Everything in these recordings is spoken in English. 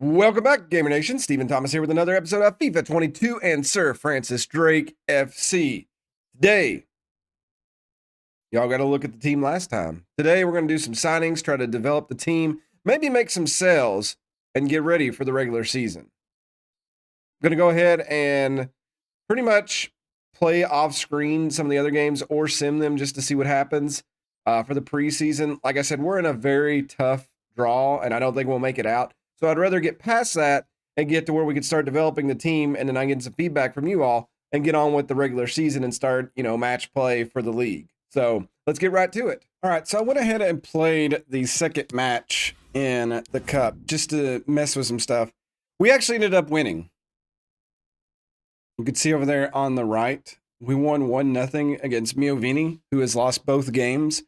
Welcome back, Gamer Nation. Stephen Thomas here with another episode of FIFA 22 and Sir Francis Drake FC. Today, y'all got to look at the team last time. Today, we're going to do some signings, try to develop the team, maybe make some sales, and get ready for the regular season. I'm going to go ahead and pretty much play off screen some of the other games or sim them just to see what happens for the preseason. Like I said, we're in a very tough draw, and I don't think we'll make it out. So I'd rather get past that and get to where we can start developing the team, and then I get some feedback from you all and get on with the regular season and start, match play for the league. So let's get right to it. All right, so I went ahead and played the second match in the cup just to mess with some stuff. We actually ended up winning. You can see over there on the right, we won 1-0 against Miovini, who has lost both games.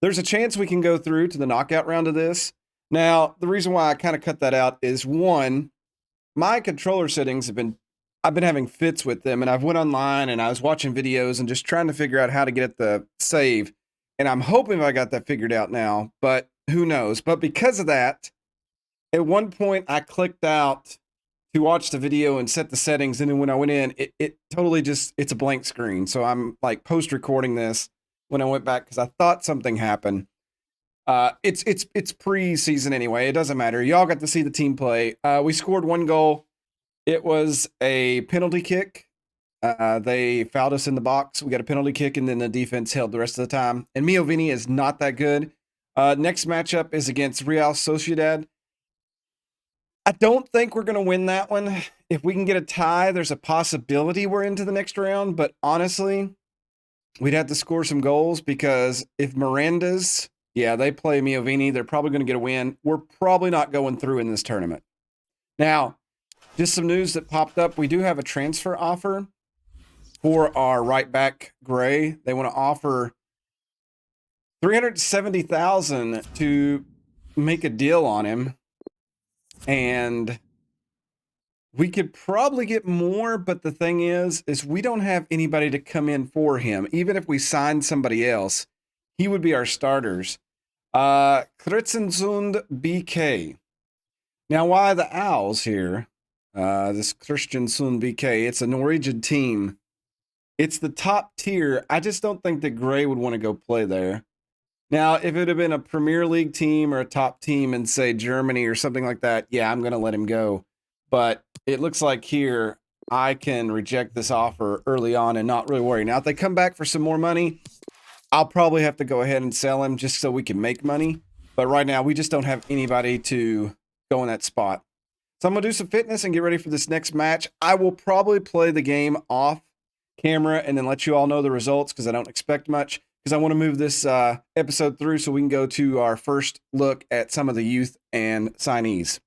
There's a chance we can go through to the knockout round of this. Now, the reason why I kind of cut that out is, one, my controller settings I've been having fits with them, and I've went online and I was watching videos and just trying to figure out how to get the save. And I'm hoping I got that figured out now, but who knows? But because of that, at one point I clicked out to watch the video and set the settings, and then when I went in, it totally it's a blank screen. So I'm like post-recording this when I went back because I thought something happened. It's pre-season anyway. It doesn't matter. Y'all got to see the team play. We scored 1 goal. It was a penalty kick. They fouled us in the box. We got a penalty kick, and then the defense held the rest of the time. And Miovini is not that good. Next matchup is against Real Sociedad. I don't think we're going to win that one. If we can get a tie, there's a possibility we're into the next round. But honestly, we'd have to score some goals because if Miranda's... Yeah, they play Miovini. They're probably going to get a win. We're probably not going through in this tournament. Now, just some news that popped up. We do have a transfer offer for our right back, Gray. They want to offer $370,000 to make a deal on him. And we could probably get more, but the thing is we don't have anybody to come in for him. Even if we signed somebody else, he would be our starters. Kristiansund BK. Now, why the Owls here? This Kristiansund BK, it's a Norwegian team. It's the top tier. I just don't think that Gray would want to go play there. Now, if it had been a Premier League team or a top team in, say, Germany or something like that, yeah, I'm going to let him go. But it looks like here I can reject this offer early on and not really worry. Now, if they come back for some more money, I'll probably have to go ahead and sell him just so we can make money. But right now, we just don't have anybody to go in that spot. So I'm going to do some fitness and get ready for this next match. I will probably play the game off camera and then let you all know the results because I don't expect much. Because I want to move this episode through so we can go to our first look at some of the youth and signees.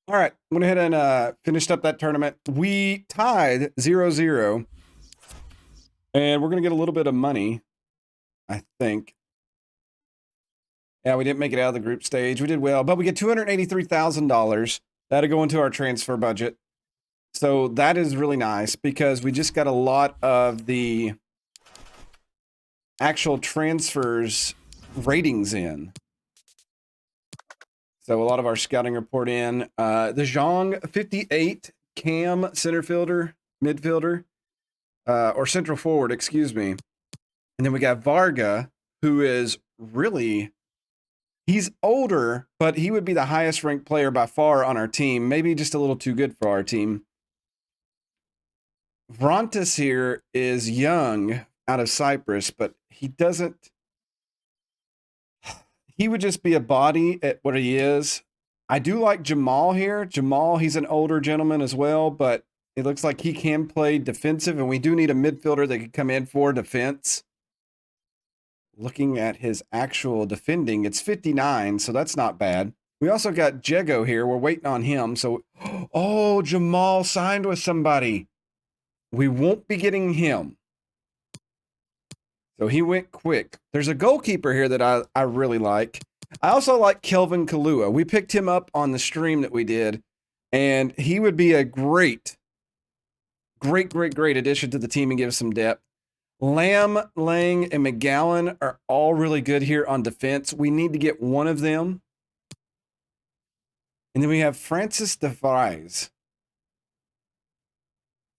All right, I went ahead and finished up that tournament. We tied 0-0. And we're going to get a little bit of money, I think. Yeah, we didn't make it out of the group stage. We did well, but we get $283,000. That'll go into our transfer budget. So that is really nice because we just got a lot of the actual transfers ratings in. So a lot of our scouting report in. The Zhang 58 Cam center fielder, midfielder, or central forward, excuse me. And then we got Varga, who is really, he's older, but he would be the highest ranked player by far on our team. Maybe just a little too good for our team. Vrontis here is young out of Cyprus, but he would just be a body at what he is. I do like Jamal here. Jamal, he's an older gentleman as well, but it looks like he can play defensive, and we do need a midfielder that could come in for defense. Looking at his actual defending, it's 59, so that's not bad. We also got Jego here. We're waiting on him. So, oh, Jamal signed with somebody. We won't be getting him. So he went quick. There's a goalkeeper here that I really like. I also like Kelvin Kalua. We picked him up on the stream that we did, and he would be a great addition to the team and give us some depth. Lamb, Lang, and McGowan are all really good here on defense. We need to get one of them. And then we have Francis DeVries.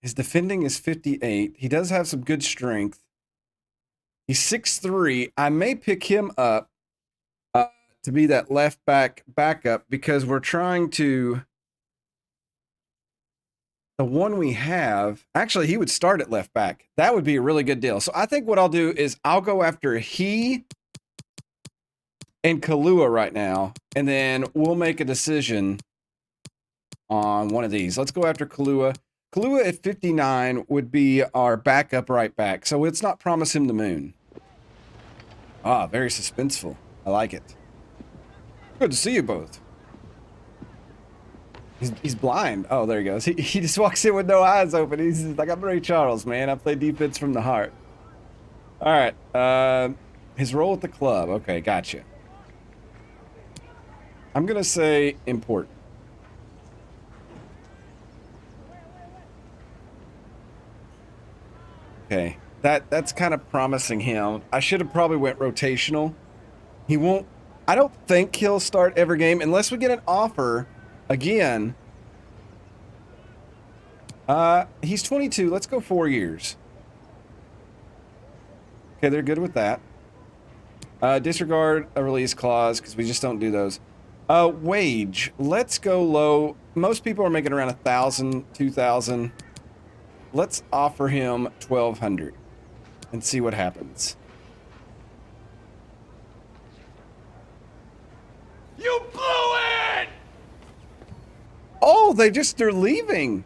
His defending is 58. He does have some good strength. He's 6'3". I may pick him up to be that left back backup because we're trying to... The one we have... Actually, he would start at left back. That would be a really good deal. So I think what I'll do is I'll go after he and Kahlua right now, and then we'll make a decision on one of these. Let's go after Kahlua. Kahlua at 59 would be our backup right back, so let's not promise him the moon. Ah, very suspenseful. I like it. Good to see you both. He's blind. Oh, there he goes. He just walks in with no eyes open. He's like, I'm Ray Charles, man. I play defense from the heart. All right. His role at the club. Okay, gotcha. I'm going to say important. Okay, that's kind of promising him. I should have probably went rotational. He won't... I don't think he'll start every game unless we get an offer again. He's 22. Let's go 4 years. Okay, they're good with that. Disregard a release clause because we just don't do those. Wage. Let's go low. Most people are making around 1,000, 2,000. Let's offer him 1,200 and see what happens. You blew it! Oh, they're leaving.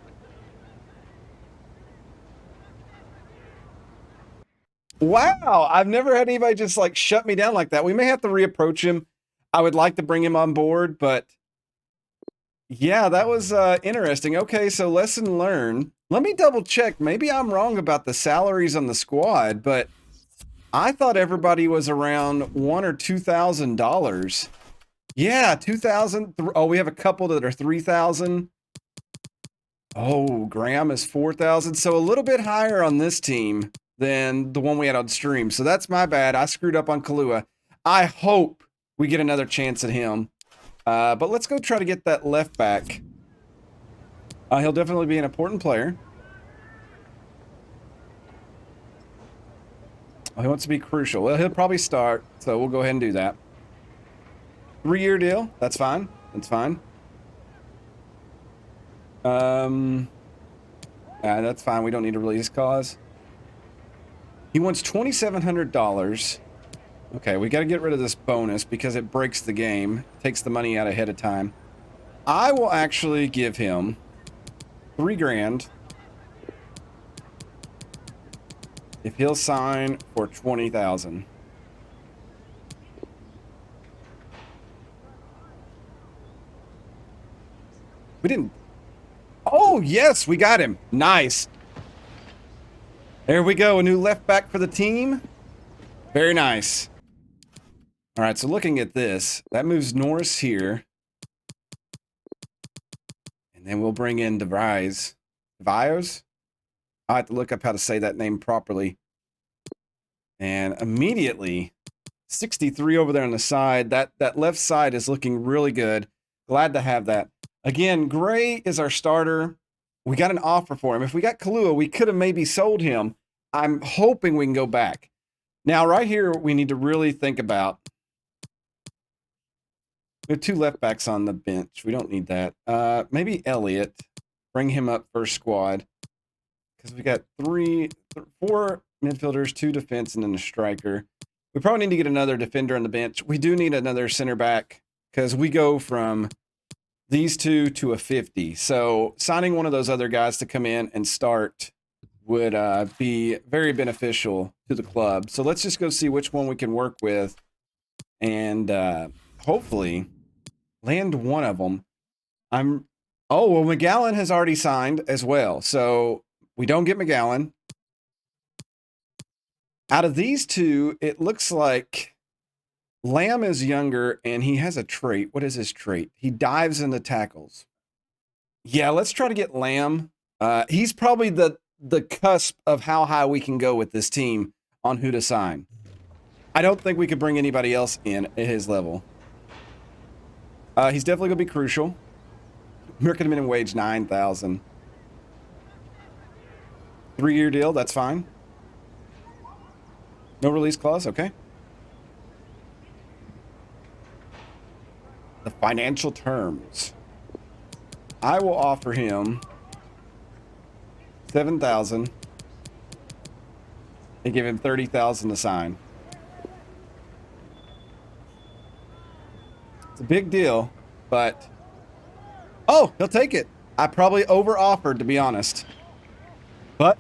Wow, I've never had anybody just like shut me down like that. We may have to reapproach him. I would like to bring him on board, but yeah, that was interesting. Okay, so lesson learned. Let me double check. Maybe I'm wrong about the salaries on the squad, but I thought everybody was around $1,000 or $2,000. Yeah, 2,000. Oh, we have a couple that are 3,000. Oh, Graham is 4,000. So a little bit higher on this team than the one we had on stream. So that's my bad. I screwed up on Kahlua. I hope we get another chance at him. But let's go try to get that left back. He'll definitely be an important player. Oh, he wants to be crucial. Well, he'll probably start, so we'll go ahead and do that. 3-year deal. That's fine. That's fine. That's fine. We don't need a release clause. He wants $2,700. Okay, we got to get rid of this bonus because it breaks the game. Takes the money out ahead of time. I will actually give him $3,000 if he'll sign for $20,000. We didn't. Oh, yes, we got him. Nice. There we go. A new left back for the team. Very nice. All right, so looking at this, that moves Norris here. And then we'll bring in DeVries. DeVries? I'll have to look up how to say that name properly. And immediately, 63 over there on the side. That left side is looking really good. Glad to have that. Again, Gray is our starter. We got an offer for him. If we got Kahlua, we could have maybe sold him. I'm hoping we can go back. Now, right here, we need to really think about... We have 2 left backs on the bench. We don't need that. Maybe Elliott. Bring him up first squad. Because we got 4 midfielders, 2 defense, and then a striker. We probably need to get another defender on the bench. We do need another center back. Because we go from these 2 to a 50. So signing one of those other guys to come in and start would be very beneficial to the club. So let's just go see which one we can work with. And hopefully... land one of them. Oh, well, McGowan has already signed as well. So we don't get McGowan. Out of these 2, it looks like Lamb is younger and he has a trait. What is his trait? He dives into tackles. Yeah, let's try to get Lamb. He's probably the cusp of how high we can go with this team on who to sign. I don't think we could bring anybody else in at his level. He's definitely going to be crucial. American minimum wage, 9,000. 3-year deal, that's fine. No release clause, okay. The financial terms. I will offer him 7,000 and give him 30,000 to sign. It's a big deal, but oh, he'll take it. I probably over offered, to be honest, but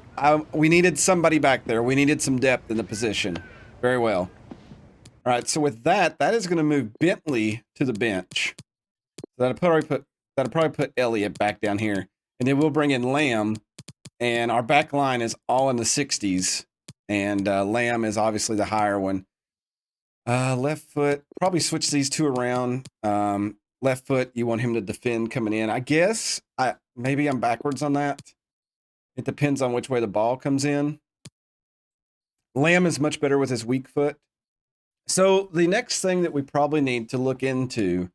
we needed somebody back there. We needed some depth in the position. Very well. All right, so with that is going to move Bentley to the bench. That'll probably put Elliott back down here, and then we'll bring in Lamb, and our back line is all in the 60s, and Lamb is obviously the higher one. Left foot, probably switch these two around. Left foot, you want him to defend coming in. I guess maybe I'm backwards on that. It depends on which way the ball comes in. Lamb is much better with his weak foot. So the next thing that we probably need to look into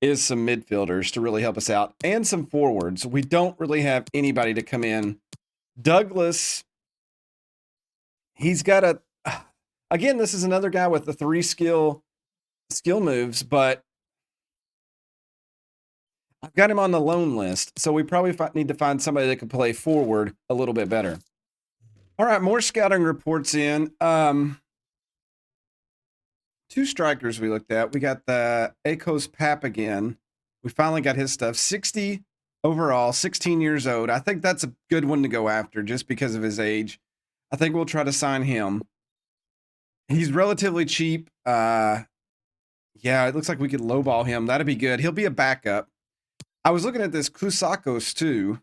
is some midfielders to really help us out, and some forwards. We don't really have anybody to come in. Douglas, he's got a, again, this is another guy with the 3 skill moves, but I've got him on the loan list, so we probably need to find somebody that can play forward a little bit better. All right, more scouting reports in. 2 strikers we looked at. We got the Akos Pap again. We finally got his stuff. 60 overall, 16 years old. I think that's a good one to go after just because of his age. I think we'll try to sign him. He's relatively cheap. Yeah, it looks like we could lowball him. That'd be good. He'll be a backup. I was looking at this Kusakos too.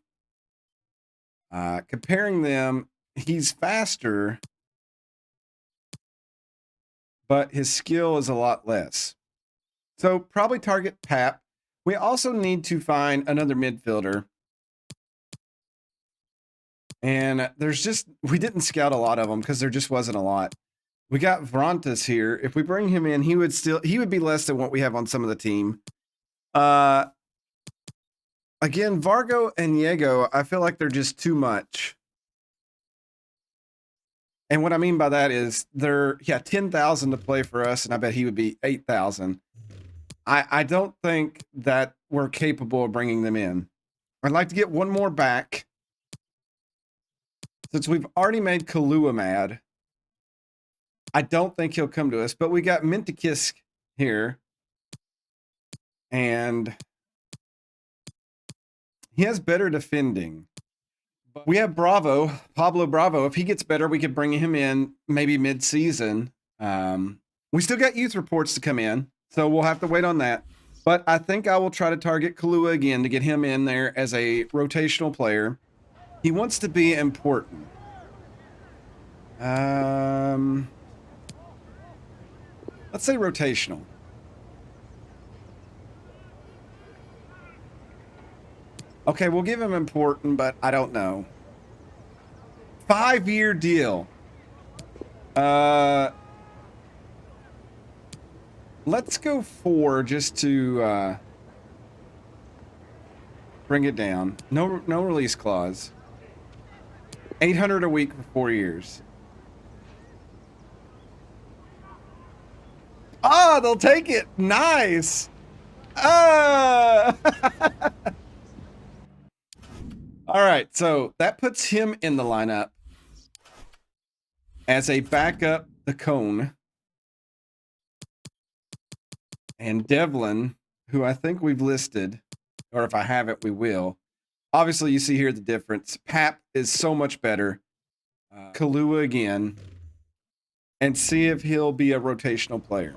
Comparing them, he's faster, but his skill is a lot less. So probably target Pap. We also need to find another midfielder. And we didn't scout a lot of them because there just wasn't a lot. We got Vrontas here. If we bring him in, he would be less than what we have on some of the team. Again, Vargo and Diego, I feel like they're just too much. And what I mean by that is they're 10,000 to play for us, and I bet he would be 8,000. I don't think that we're capable of bringing them in. I'd like to get one more back. Since we've already made Kalua mad, I don't think he'll come to us, but we got Mintikisk here. And he has better defending. We have Pablo Bravo. If he gets better, we could bring him in maybe mid-season. We still got youth reports to come in, so we'll have to wait on that. But I think I will try to target Kalua again to get him in there as a rotational player. He wants to be important. Let's say rotational. Okay, we'll give him important, but I don't know. 5-year deal. Let's go 4 just to bring it down. No release clause. 800 a week for 4 years. Ah, they'll take it. Nice. All right, so that puts him in the lineup as a backup, the cone. And Devlin, who I think we've listed, or if I haven't, we will. Obviously, you see here the difference. Pap is so much better. Kalua again. And see if he'll be a rotational player.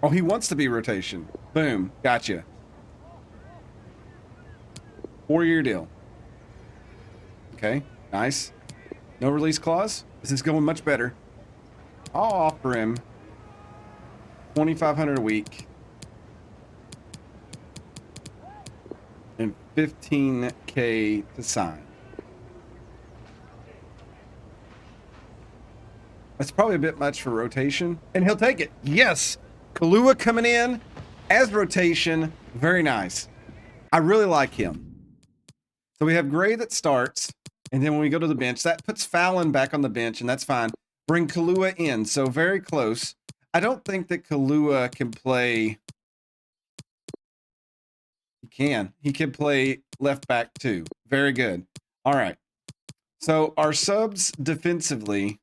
Oh, he wants to be rotation. Boom. Gotcha. 4-year deal. Okay. Nice. No release clause. This is going much better. I'll offer him $2,500 a week and $15K to sign. That's probably a bit much for rotation, and he'll take it. Yes, Kalua coming in. as rotation, very nice. I really like him. So we have Gray that starts, and then when we go to the bench, that puts Fallon back on the bench, and that's fine. Bring Kalua in, so very close. I don't think that Kalua can play. He can play left back too. Very good. All right. So our subs defensively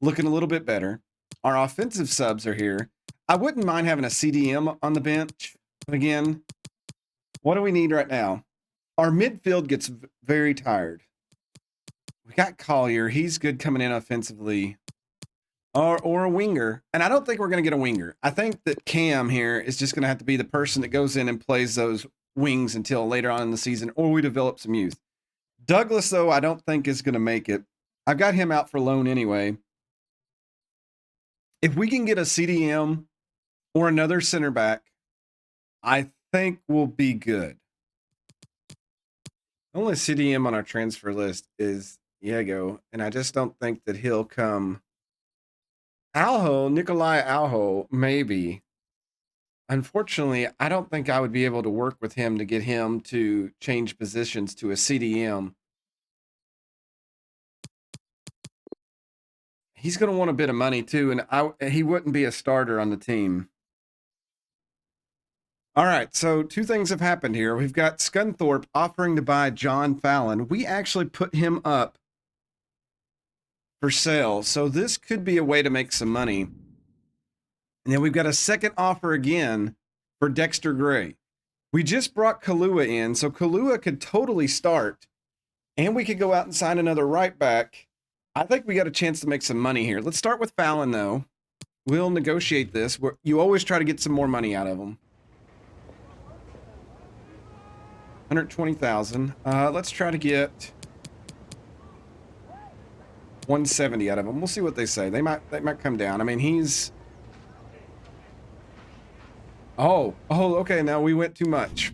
looking a little bit better. Our offensive subs are here. I wouldn't mind having a CDM on the bench. But again, what do we need right now? Our midfield gets very tired. We got Collier. He's good coming in offensively. Or a winger. And I don't think we're going to get a winger. I think that Cam here is just going to have to be the person that goes in and plays those wings until later on in the season, or we develop some youth. Douglas, though, I don't think is going to make it. I've got him out for loan anyway. If we can get a CDM or another center back, I think we'll be good. The only CDM on our transfer list is Diego, and I just don't think that he'll come. Nikolai Alho, maybe. Unfortunately, I don't think I would be able to work with him to get him to change positions to a CDM. He's going to want a bit of money too, and he wouldn't be a starter on the team. All right, so two things have happened here. We've got Scunthorpe offering to buy John Fallon. We actually put him up for sale, so this could be a way to make some money. And then we've got a second offer again for Dexter Gray. We just brought Kalua in, so Kalua could totally start, and we could go out and sign another right back. I think we got a chance to make some money here. Let's start with Fallon, though. We'll negotiate this. You always try to get some more money out of him. 120,000. Let's try to get 170 out of him. We'll see what they say. They might come down. I mean, he's. Oh, okay. Now we went too much.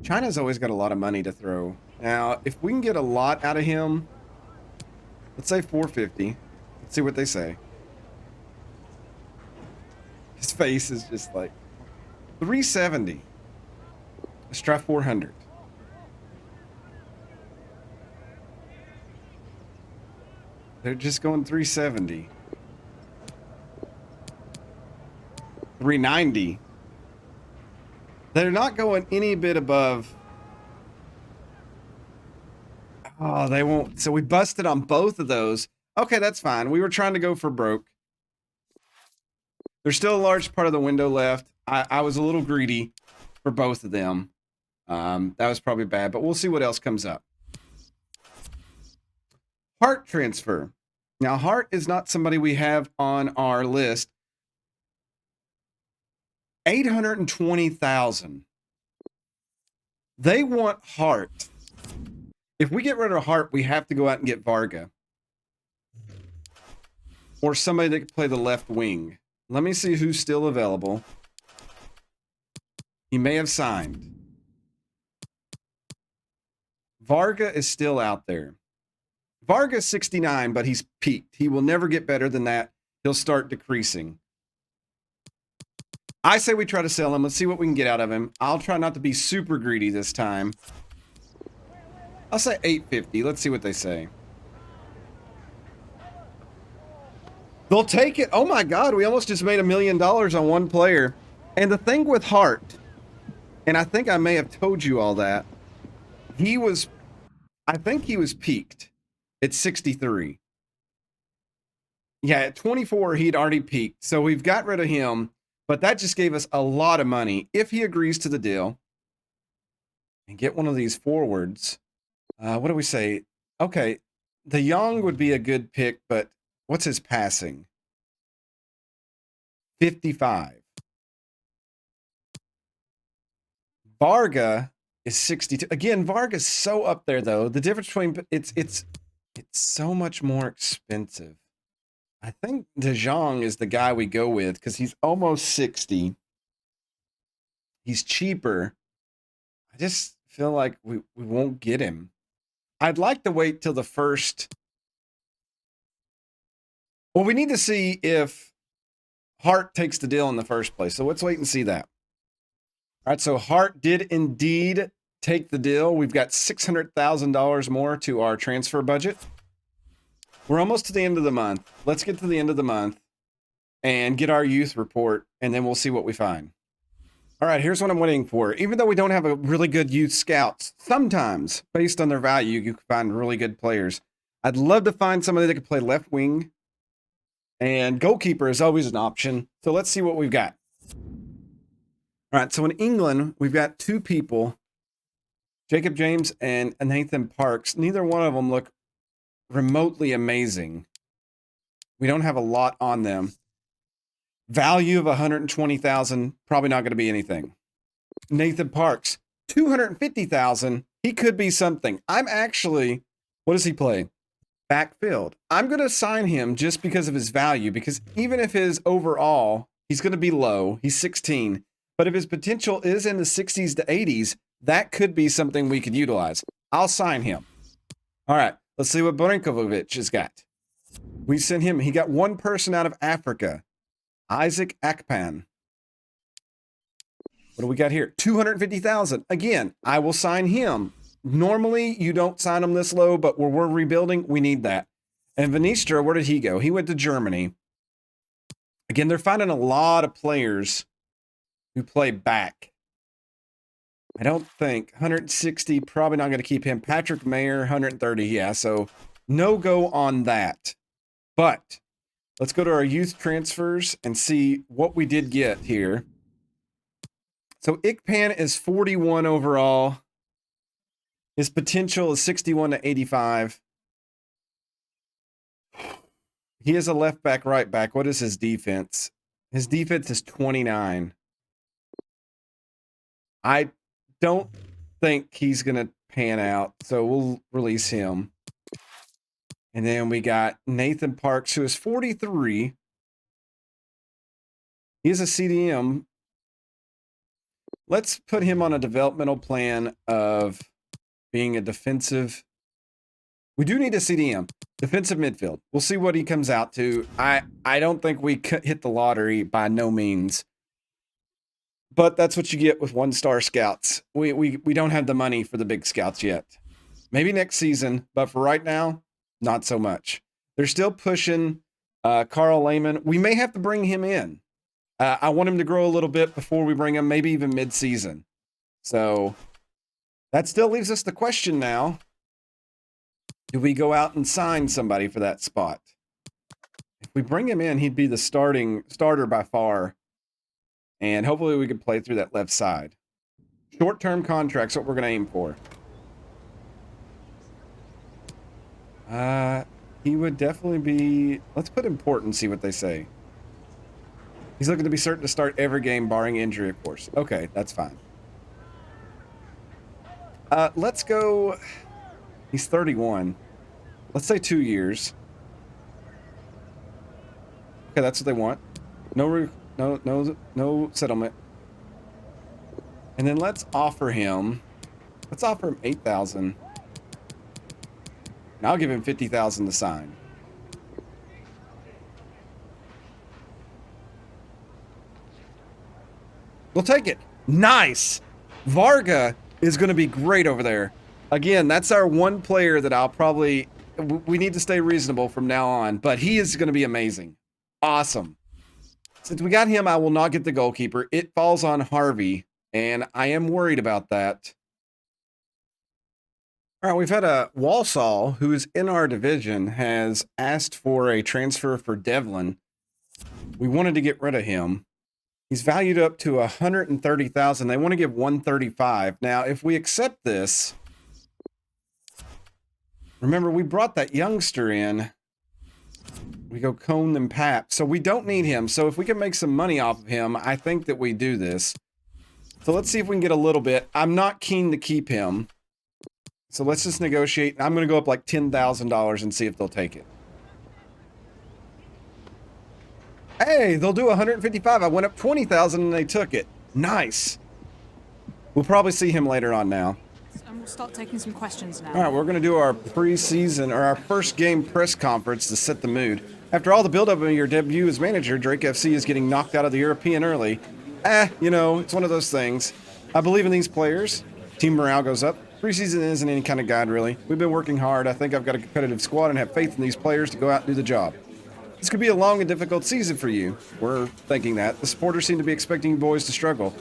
China's always got a lot of money to throw. Now, if we can get a lot out of him, let's say 450. Let's see what they say. His face is just like 370. Let's try 400. They're just going 370. 390. They're not going any bit above. Oh, they won't. So we busted on both of those. Okay, that's fine. We were trying to go for broke. There's still a large part of the window left. I was a little greedy for both of them. That was probably bad, but we'll see what else comes up. Hart transfer. Now, Hart is not somebody we have on our list. 820,000. They want Hart. If we get rid of Hart, we have to go out and get Varga. Or somebody that can play the left wing. Let me see who's still available. He may have signed. Varga is still out there. Varga's 69, but he's peaked. He will never get better than that. He'll start decreasing. I say we try to sell him. Let's see what we can get out of him. I'll try not to be super greedy this time. I'll say 850. Let's see what they say. They'll take it. Oh my God, we almost just made $1 million on one player. And the thing with Hart, and I think I may have told you all that, I think he was peaked at 63. Yeah, at 24, he'd already peaked. So we've got rid of him, but that just gave us a lot of money. If he agrees to the deal and get one of these forwards, what do we say? Okay, De Jong would be a good pick, but what's his passing? 55. Varga is 62. Again, Varga's so up there, though. The difference between it's so much more expensive. I think De Jong is the guy we go with because he's almost 60. He's cheaper. I just feel like we won't get him. I'd like to wait till the first. Well, we need to see if Hart takes the deal in the first place. So let's wait and see that. All right, so Hart did indeed take the deal. We've got $600,000 more to our transfer budget. We're almost to the end of the month. Let's get to the end of the month and get our youth report, and then we'll see what we find. All right, here's what I'm waiting for. Even though we don't have a really good youth scouts, sometimes, based on their value, you can find really good players. I'd love to find somebody that could play left wing, and goalkeeper is always an option. So let's see what we've got. All right, so in England, we've got two people, Jacob James and Nathan Parks. Neither one of them look remotely amazing. We don't have a lot on them. Value of 120,000, probably not going to be anything. Nathan Parks, 250,000. He could be something. I'm actually, what does he play? Backfield. I'm going to sign him just because of his value, because even if his overall, he's going to be low, he's 16, but if his potential is in the 60s to 80s, that could be something we could utilize. I'll sign him. All right, let's see what Borinkovic has got. We sent him, he got one person out of Africa. Isaac Akpan. What do we got here? 250,000. Again, I will sign him. Normally, you don't sign him this low, but where we're rebuilding, we need that. And Venistra, where did he go? He went to Germany. Again, they're finding a lot of players who play back. I don't think 160, probably not going to keep him. Patrick Mayer, 130, yeah, so no go on that. But let's go to our youth transfers and see what we did get here. So Ikpan is 41 overall. His potential is 61 to 85. He is a left back, right back. What is his defense? His defense is 29. I don't think he's going to pan out, so we'll release him. And then we got Nathan Parks, who is 43. He is a CDM. Let's put him on a developmental plan of being a defensive. We do need a CDM, defensive midfield. We'll see what he comes out to. I don't think we hit the lottery by no means. But that's what you get with one-star scouts. We don't have the money for the big scouts yet. Maybe next season, but for right now, not so much. They're still pushing Carl Lehman. We may have to bring him in. I want him to grow a little bit before we bring him, maybe even mid-season. So that still leaves us the question now. Do we go out and sign somebody for that spot? If we bring him in, he'd be the starter by far. And hopefully we could play through that left side. Short-term contracts, what we're going to aim for. He would definitely be... Let's put important, see what they say. He's looking to be certain to start every game, barring injury, of course. Okay, that's fine. Let's go... He's 31. Let's say 2 years. Okay, that's what they want. No settlement. And then let's offer him... Let's offer him 8,000. And I'll give him 50,000 to sign. We'll take it. Nice. Varga is going to be great over there. Again, that's our one player that I'll probably... We need to stay reasonable from now on, but he is going to be amazing. Awesome. Since we got him, I will not get the goalkeeper. It falls on Harvey, and I am worried about that. All right, we've had a Walsall, who is in our division, has asked for a transfer for Devlin. We wanted to get rid of him. He's valued up to 130,000. They want to give 135. Now, if we accept this, remember we brought that youngster in. We go Cone and Pap, so we don't need him. So if we can make some money off of him, I think that we do this. So let's see if we can get a little bit. I'm not keen to keep him. So let's just negotiate. I'm going to go up like $10,000 and see if they'll take it. Hey, they'll do 155. I went up 20,000 and they took it. Nice. We'll probably see him later on now. And we'll start taking some questions now. All right, we're going to do our preseason or our first game press conference to set the mood. After all the buildup of your debut as manager, Drake FC is getting knocked out of the European early. It's one of those things. I believe in these players. Team morale goes up. Preseason isn't any kind of guide, really. We've been working hard. I think I've got a competitive squad and have faith in these players to go out and do the job. This could be a long and difficult season for you. We're thinking that. The supporters seem to be expecting you boys to struggle.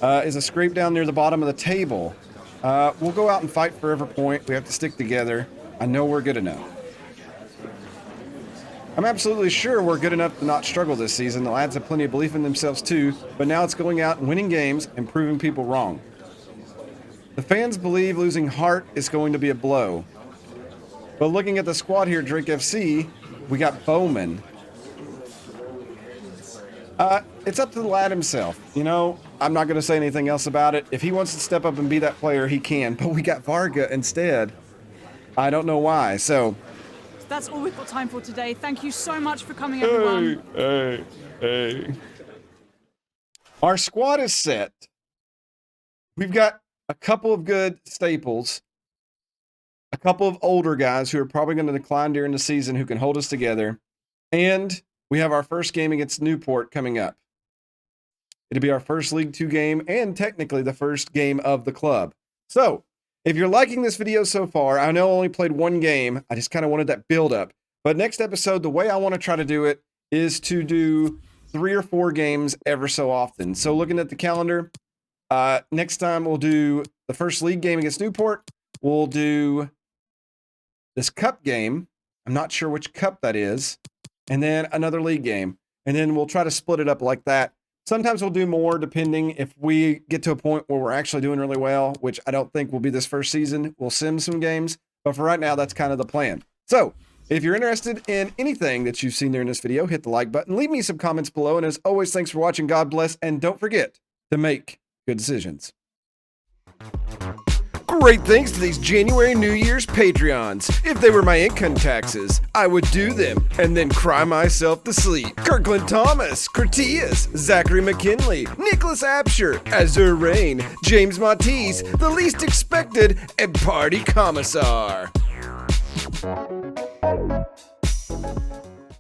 Is a scrape down near the bottom of the table. We'll go out and fight for every point. We have to stick together. I know we're good enough. I'm absolutely sure we're good enough to not struggle this season. The lads have plenty of belief in themselves too, but now it's going out and winning games and proving people wrong. The fans believe losing heart is going to be a blow. But looking at the squad here at Drake FC, we got Bowman. It's up to the lad himself. I'm not going to say anything else about it. If he wants to step up and be that player, he can. But we got Varga instead. I don't know why. So that's all we've got time for today. Thank you so much for coming, everyone. Hey. Our squad is set. We've got a couple of good staples, a couple of older guys who are probably going to decline during the season who can hold us together, and we have our first game against Newport coming up. It'll be our first League 2 game and technically the first game of the club. So, if you're liking this video so far, I know I only played one game. I just kind of wanted that build up. But next episode, the way I want to try to do it is to do 3 or 4 games ever so often. So looking at the calendar, next time we'll do the first league game against Newport. We'll do this cup game. I'm not sure which cup that is. And then another league game. And then we'll try to split it up like that. Sometimes we'll do more depending if we get to a point where we're actually doing really well, which I don't think will be this first season. We'll sim some games, but for right now, that's kind of the plan. So if you're interested in anything that you've seen there in this video, hit the like button, leave me some comments below. And as always, thanks for watching. God bless. And don't forget to make good decisions. Great thanks to these January New Year's Patreons. If they were my income taxes, I would do them and then cry myself to sleep. Kirkland Thomas, Curtius, Zachary McKinley, Nicholas Absher, Azur Rain, James Matisse, The Least Expected, and Party Commissar.